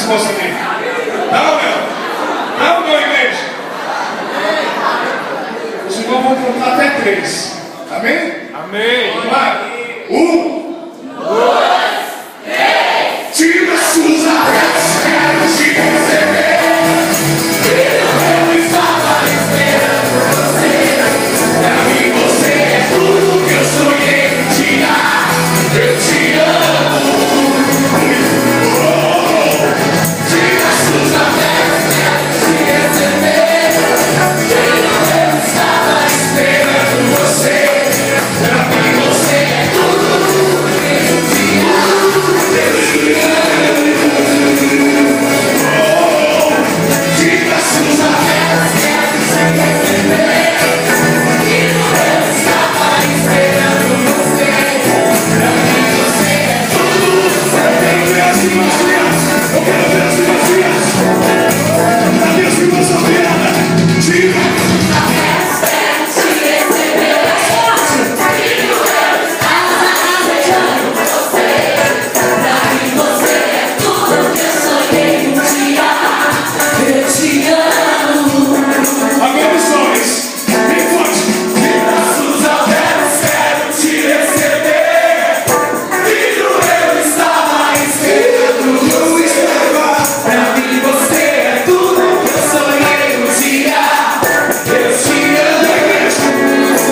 moço aqui. Tá ou não? Tá ou não, igreja? Os irmãos vão contar até 3. Amém? Amém. Vai. 1, 2, 3. Tira suas abertas, quero te receber. Eu estava esperando você. Pra mim você é tudo que eu sonhei te dar. Eu te amo. Tira suas abertas, quero te receber. Eu estava esperando você. Pra mim você é tudo que eu te amo. Eu te amo. Tira suas abertas, quero te receber. Eu estava esperando você. Pra mim você é tudo. Eu quero ver as irmãs. Eu quero ver as irmãs. Cadê as irmãs da piada? Tira. Agora os homens, bem forte. De braços abertos, quero te receber. Filho, eu estava esperando. Eu estava. Pra mim você é tudo que eu sonhei um dia. Eu te amo.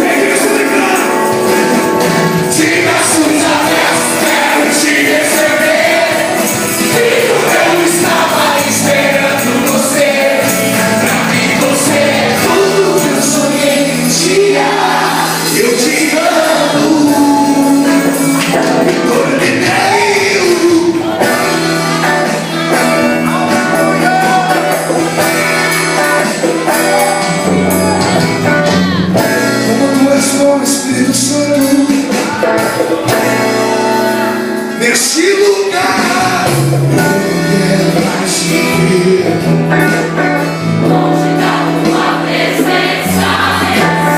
Igreja declara. De braços abertos, quero te receber. Filho, eu estava esperando você. Pra mim você é tudo que eu sonhei um dia. Eu te amo. Como tu és bom, Espírito Santo, neste lugar eu quero mais te ver. Longe da tua presença,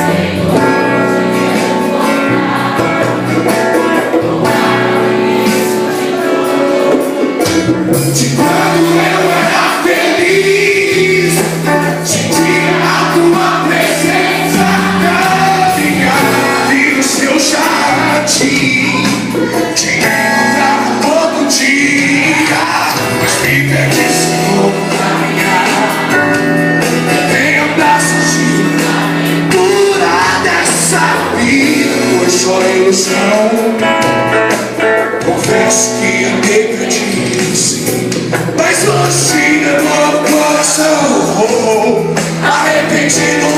Senhor, eu quero voltar. De quando eu era feliz, sentia a tua presença caminhar e no seu jardim te encontrava todo dia. Mas me pede, Senhor, tem abraços de cura dessa vida, pois só ilusão. Confesso que andei perdido, sim, mas hoje levou o coração. Arrependido,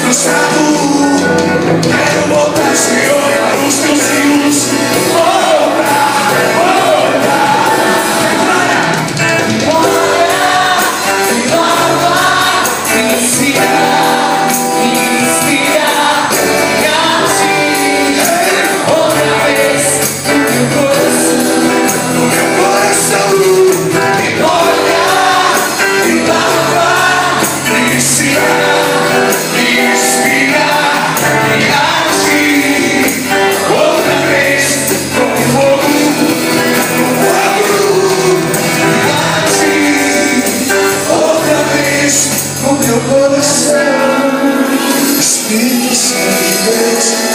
frustrado, quero voltar, Senhor, para os teus rios. Voltar, voltar. Me ensina, me inspira, me atinge outra vez no meu coração, me olha, me lava, me ensina, me inspira, me atinge outra vez com fogo, me atinge outra vez com meu coração. Espírito Santo de Deus.